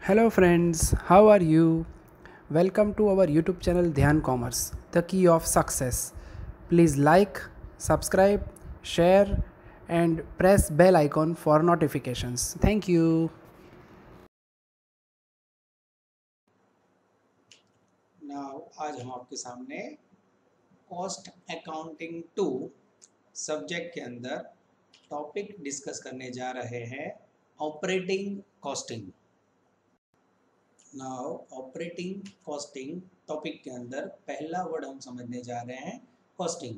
Hello friends, how are you? Welcome to our YouTube channel Dhyan Commerce, the key of success. Please like, subscribe, share and press bell icon for notifications. Thank you. Now आज हम आपके सामने cost accounting 2 subject के अंदर topic discuss करने जा रहे हैं operating costing. Now operating costing topic के अंदर पहला वर्ड हम समझने जा रहे हैं costing.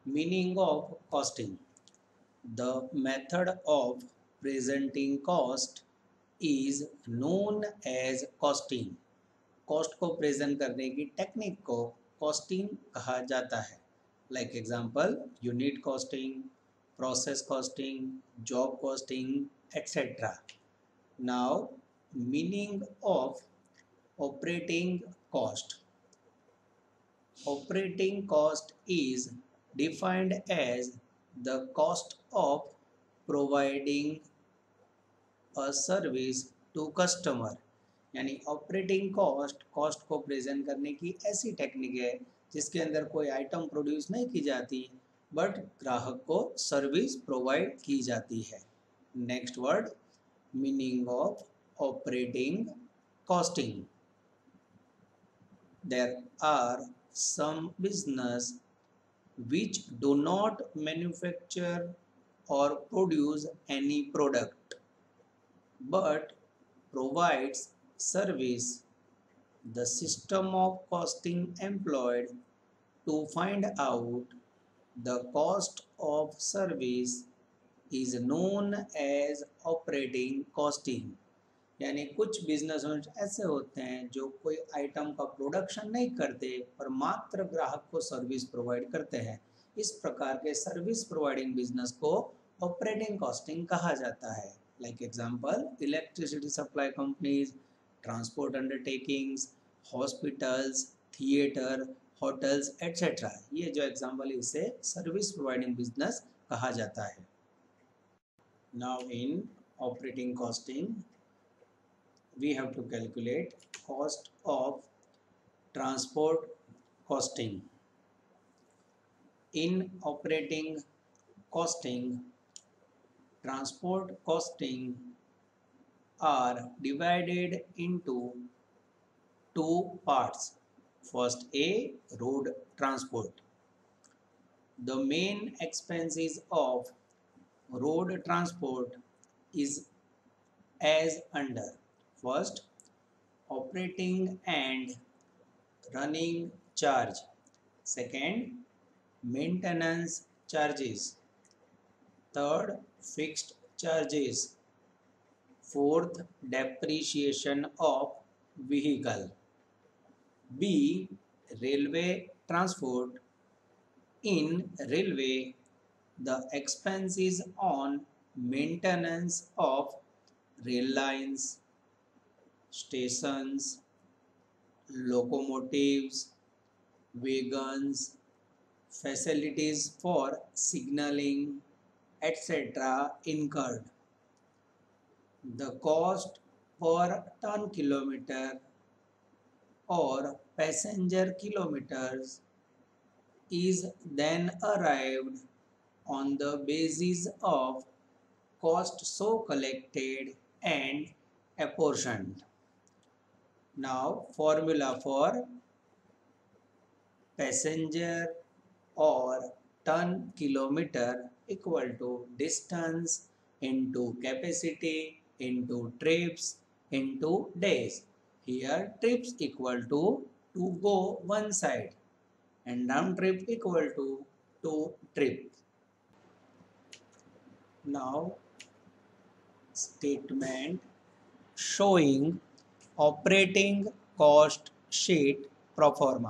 Meaning of costing: the method of presenting cost is known as costing. Cost को प्रेजेंट करने की टेक्निक को कॉस्टिंग कहा जाता है। Like example unit costing, process costing, job costing etcetera. Now meaning of operating cost: operating cost is defined as the cost of providing a service to customer. यानी operating cost cost को present करने की ऐसी technique है जिसके अंदर कोई item produce नहीं की जाती बट ग्राहक को सर्विस प्रोवाइड की जाती है। Next word meaning of operating costing: there are some business which do not manufacture or produce any product but provides service. The system of costing employed to find out the cost of service is known as operating costing। यानी कुछ business ऐसे होते हैं जो कोई item का production नहीं करते पर मात्र ग्राहक को सर्विस प्रोवाइड करते हैं। इस प्रकार के सर्विस प्रोवाइडिंग बिजनेस को ऑपरेटिंग कॉस्टिंग कहा जाता है। Like example electricity supply companies, transport undertakings, hospitals, theatre, hotels etcetera. ये जो एग्जांपल है इसे सर्विस प्रोवाइडिंग बिजनेस कहा जाता है। Now in operating costing we have to calculate cost of transport costing. In operating costing, transport costing are divided into two parts. First A, road transport. The main expenses of road transport is as under: first, operating and running charge; second, maintenance charges; third, fixed charges; fourth, depreciation of vehicle. B, railway transport. In railway, the expenses on maintenance of rail lines, stations, locomotives, wagons, facilities for signaling, etc. incurred. The cost per ton kilometer or passenger kilometers is then arrived on the basis of cost so collected and apportioned. Now formula for passenger or ton kilometer equal to distance into capacity into trips into days. Here trips equal to go one side and round trip equal to trip. Now statement showing operating cost sheet proforma.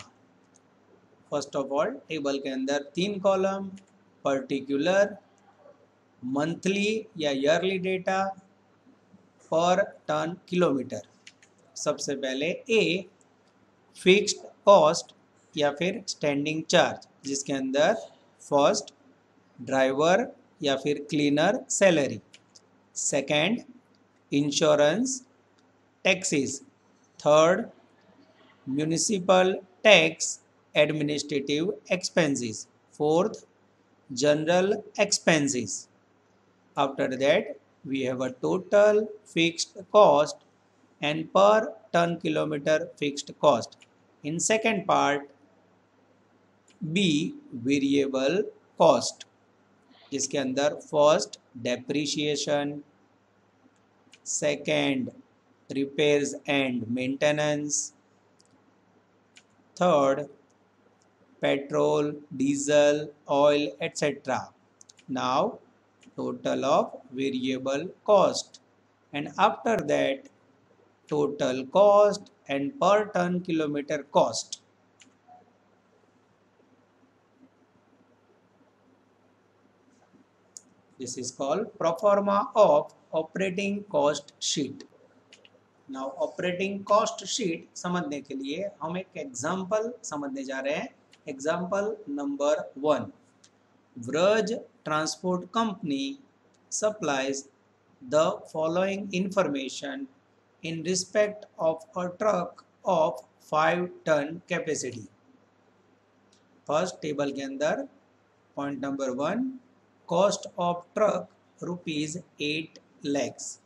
First of all table के अंदर 3 column, particular, monthly या yearly data, पर ton kilometre. सबसे पहले ए, fixed cost या फिर standing charge, जिसके अंदर फर्स्ट ड्राइवर या फिर cleaner salary, second insurance, taxes. Third, municipal tax administrative expenses. Fourth, general expenses. After that, we have a total fixed cost and per ton kilometer fixed cost. In second part, B variable cost, जिसके अंदर first depreciation, second repairs and maintenance, third petrol, diesel, oil, etc. Now total of variable cost, and after that total cost and per ton kilometer cost. This is called pro forma of operating cost sheet. Now operating cost sheet समझने के लिए हम एक example समझने जा रहे हैं. Example number 1. Vraj Transport Company supplies the following information in respect of a truck of 5 ton capacity. First table के अंदर point number 1, cost of truck ₹8 lakhs.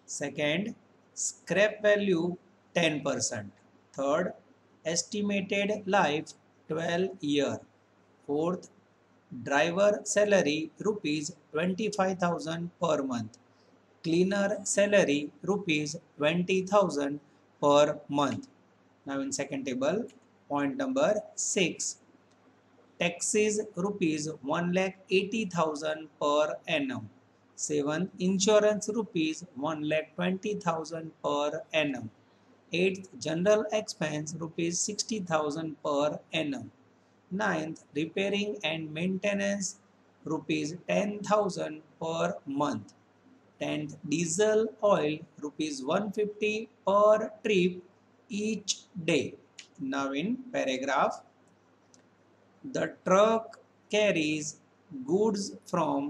Second, scrap value 10%. Third, estimated life 12 year. Fourth, driver salary ₹25,000 per month. Cleaner salary ₹20,000 per month. Now in second table, point number 6, taxes ₹1,80,000 per annum. 7th, insurance ₹1,20,000 per annum. 8th, general expense ₹60,000 per annum. 9th, repairing and maintenance ₹10,000 per month. 10th, diesel oil ₹150 per trip each day. Now in paragraph, the truck carries goods from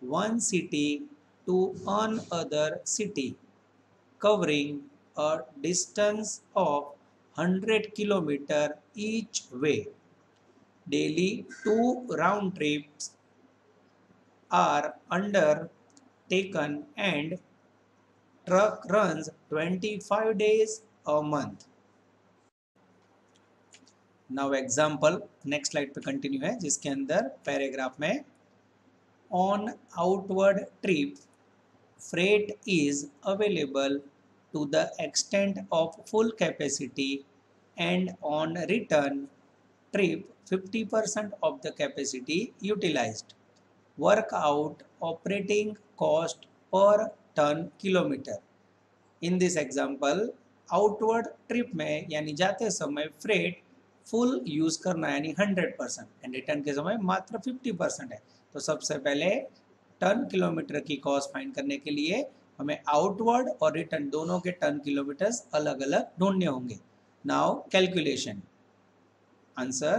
one city to another city, covering a distance of 100 km each way. Daily 2 round trips are undertaken and truck runs 25 days a month. Now example next slide पे continue है, जिसके अंदर paragraph में on outward trip freight is available to the extent of full capacity and on return trip 50% of the capacity utilized. Work out operating cost per ton kilometer. In this example outward trip में यानी जाते समय freight full use करना है यानी 100% and return के समय मात्र 50% है. तो सबसे पहले टन किलोमीटर की कॉस्ट फाइंड करने के लिए हमें आउटवर्ड और रिटर्न दोनों के टन किलोमीटर्स अलग अलग ढूंढने होंगे. Now calculation. Answer,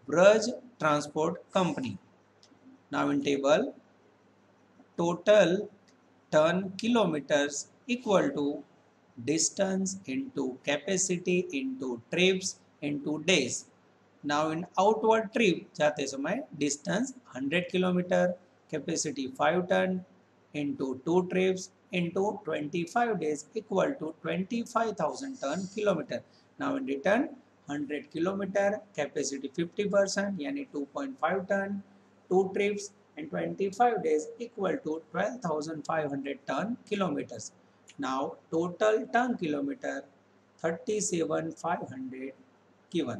Braj transport company. Now in table, total ton kilometers equal to distance into capacity into trips into days. Now in outward trip जाते समय distance 100 km, capacity 5 ton into 2 trips into 25 days equal to 25,000 ton kilometer. Now in return 100 km, capacity 50% यानी 2.5 ton, 2 trips and 25 days equal to 12,500 ton kilometers. Now total ton kilometer 37,500 given.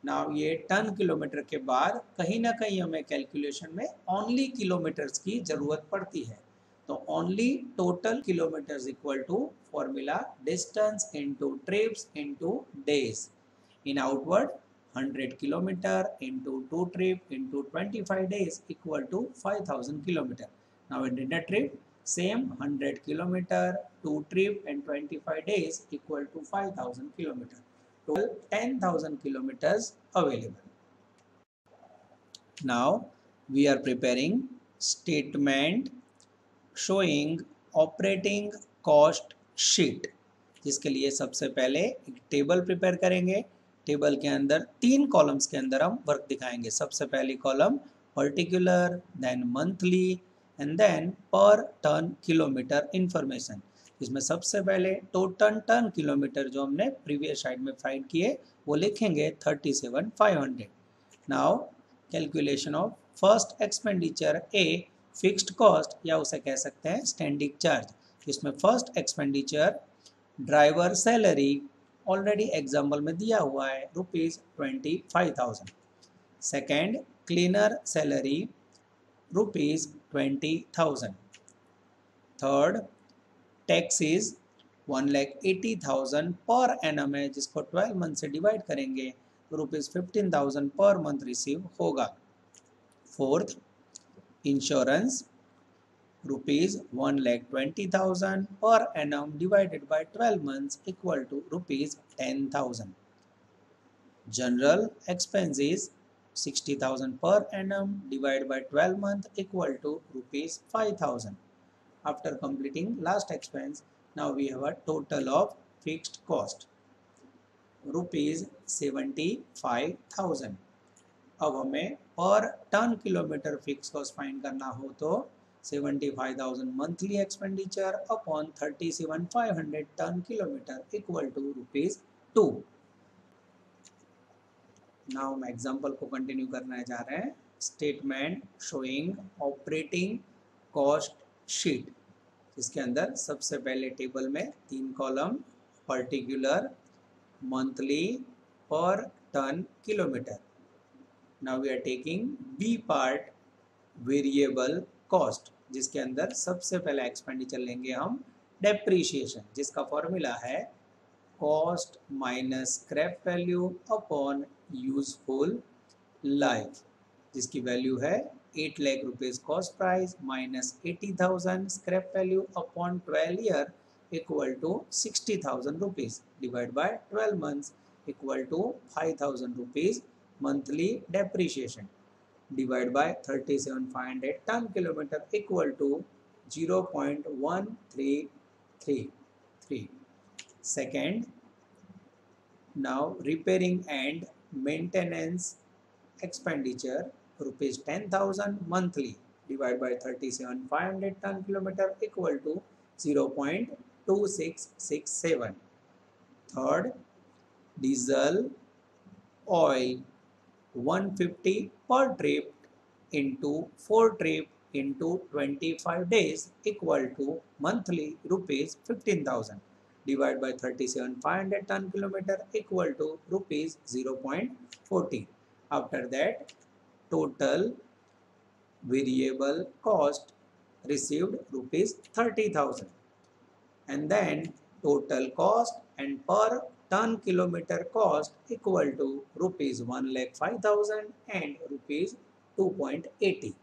Now ये ton kilometre के बाद कहीं ना कहीं हमें calculation में only kilometres की जरूरत पड़ती है. तो only total kilometers equal to formula distance into trips into days. In outward 100 kilometer into 2 trip into 25 days equal to 5,000 kilometer. Now in return trip same 100 kilometer 2 trip and 25 days equal to 5,000 kilometer. 10,000 kilometers available. Now we are preparing statement showing operating cost sheet. जिसके लिए सबसे पहले एक table prepare करेंगे। Table के अंदर 3 columns के अंदर हम वर्क दिखाएंगे। सबसे पहली column particular, then monthly and then per ton kilometer information. इसमें सबसे पहले टोटल टन किलोमीटर जो हमने प्रीवियस साइड में फाइंड किए वो लिखेंगे 37,500। Now calculation of first expenditure a fixed cost, या उसे कह सकते हैं स्टैंडिंग चार्ज। इसमें first expenditure driver salary already example में दिया हुआ है ₹25,000। Second cleaner salary ₹20,000। Third taxes 1,80,000 per annum है, जिसको 12 मंथ से डिवाइड करेंगे तो ₹15,000 पर मंथ रिसीव होगा। Fourth insurance ₹1,20,000 per annum divided by 12 months equal to ₹10,000. General expenses 60,000 per annum divided by 12 months equal to ₹5,000. After completing last expense, now we have a total of fixed cost ₹75,000. अब हमें per ton kilometer fix cost find करना हो तो 75,000 monthly expenditure upon 37,500 ton kilometer equal to ₹2। Now हम example को continue करने जा रहे हैं। Statement showing operating cost sheet, जिसके अंदर सबसे पहले टेबल में 3 column particular, monthly, per ton kilometer. Now we are taking B part variable cost, जिसके अंदर सबसे पहला एक्सपेंडिचर लेंगे हम डेप्रीशिएशन, जिसका फॉर्मूला है cost minus scrap value upon useful life, जिसकी वैल्यू है 8 lakh rupees cost price minus 80,000 scrap value upon 12 year equal to 60,000 rupees divide by 12 months equal to 5,000 rupees monthly depreciation divided by 37,500 ton kilometer equal to 0.1333. Second, now repairing and maintenance expenditure ₹10,000 monthly divided by 37,500 ton kilometer equal to 0.2667. Third, diesel oil 150 per trip into 4 trip into 25 days equal to monthly ₹15,000 divided by 37,500 ton kilometer equal to ₹0.40. After that, total variable cost received ₹30,000, and then total cost and per ton kilometer cost equal to ₹1,05,000 and ₹2.80.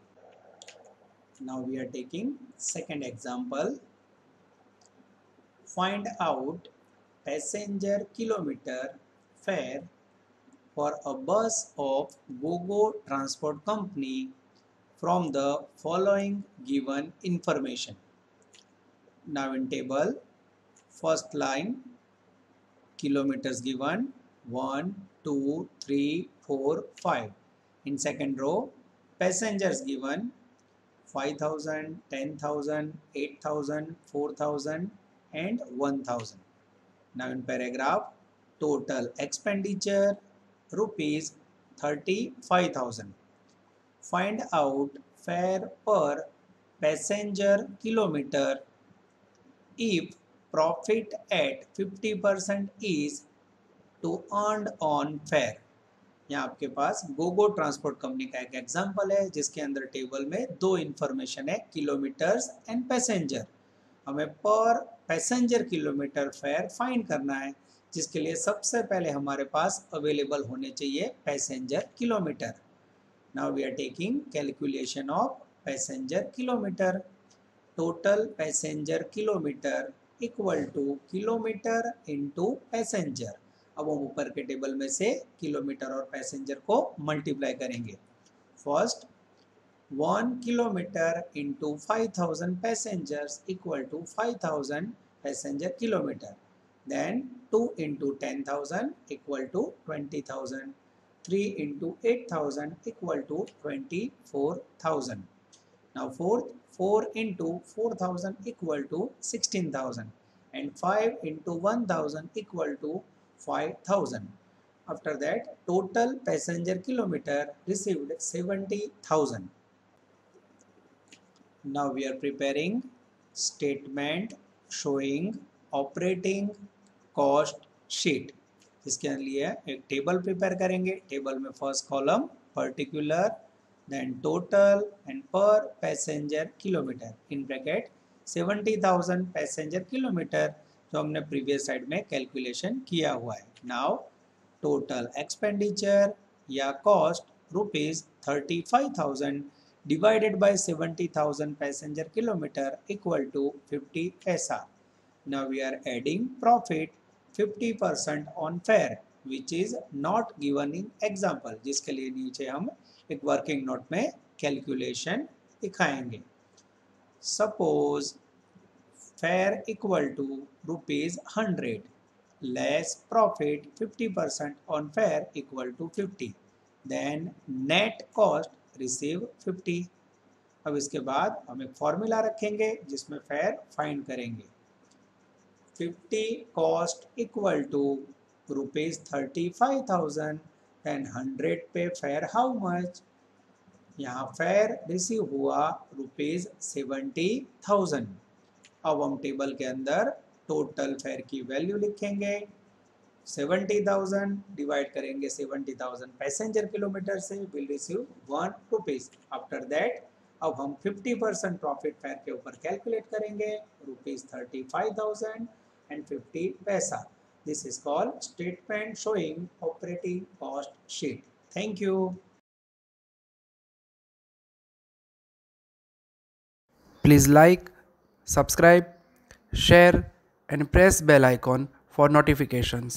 Now we are taking second example. Find out passenger kilometer fare for a bus of GoGo Transport Company from the following given information. Now in table, first line kilometers given 1, 2, 3, 4, 5. In second row, passengers given 5,000, 10,000, 8,000, 4,000 and 1,000. Now in paragraph, total expenditure ₹35,000. Find out fare per passenger kilometer if profit at 50% is to earned on fare. यहाँ आपके पास Gogo transport company का एक example है, जिसके अंदर table में 2 information है, kilometres and passenger. हमें पर पैसेंजर किलोमीटर फेयर फाइंड करना है, जिसके लिए सबसे पहले हमारे पास अवेलेबल होने चाहिए passenger kilometer. Now we are taking calculation of passenger kilometer. Total passenger kilometer equal to kilometer into passenger. अब हम ऊपर के टेबल में से किलोमीटर और पैसेंजर को मल्टीप्लाई करेंगे। First 1 kilometer into 5,000 passengers equal to 5,000 passenger kilometer. Then 2 into 10,000 equal to 20,000. 3 into 8,000 equal to 24,000. Now fourth, 4 into 4,000 equal to 16,000 and 5 into 1,000 equal to 5,000. After that, total passenger kilometer received 70,000. Now we are preparing statement showing operating cost sheet. इसके लिए एक table prepare करेंगे. Table में first column particular, then total and per passenger kilometre in bracket 70,000 passenger kilometre जो हमने previous side में calculation किया हुआ है. नाउ टोटल एक्सपेंडिचर या cost ₹35,000 divided by 70,000 passenger kilometer equal to 50 paisa. Now we are adding profit 50% on fare which is not given in example, जिसके लिए नीचे हम एक वर्किंग नोट में कैलकुलेशन दिखाएंगे. Suppose fare equal to ₹100 less profit 50% on fare equal to 50. Then net cost receive 50. अब इसके बाद हम एक फॉर्मूला रखेंगे जिसमें फेयर फाइंड करेंगे. 50 कॉस्ट इक्वल टू ₹35,000 एंड 100 पे फेयर हाउ मच. यहाँ फेयर रिसीव हुआ ₹70,000. अब हम टेबल के अंदर टोटल फेयर की वैल्यू लिखेंगे. 70,000 डिवाइड करेंगे 70,000 पैसेंजर किलोमीटर से, विल रिसीव ₹1. आफ्टर दैट अब हम 50% प्रॉफिट फेयर के ऊपर कैलकुलेट करेंगे ₹35,000 एंड 50 पैसा. This is called statement showing operating cost sheet. Thank you. Please like, subscribe, share and press bell icon for notifications.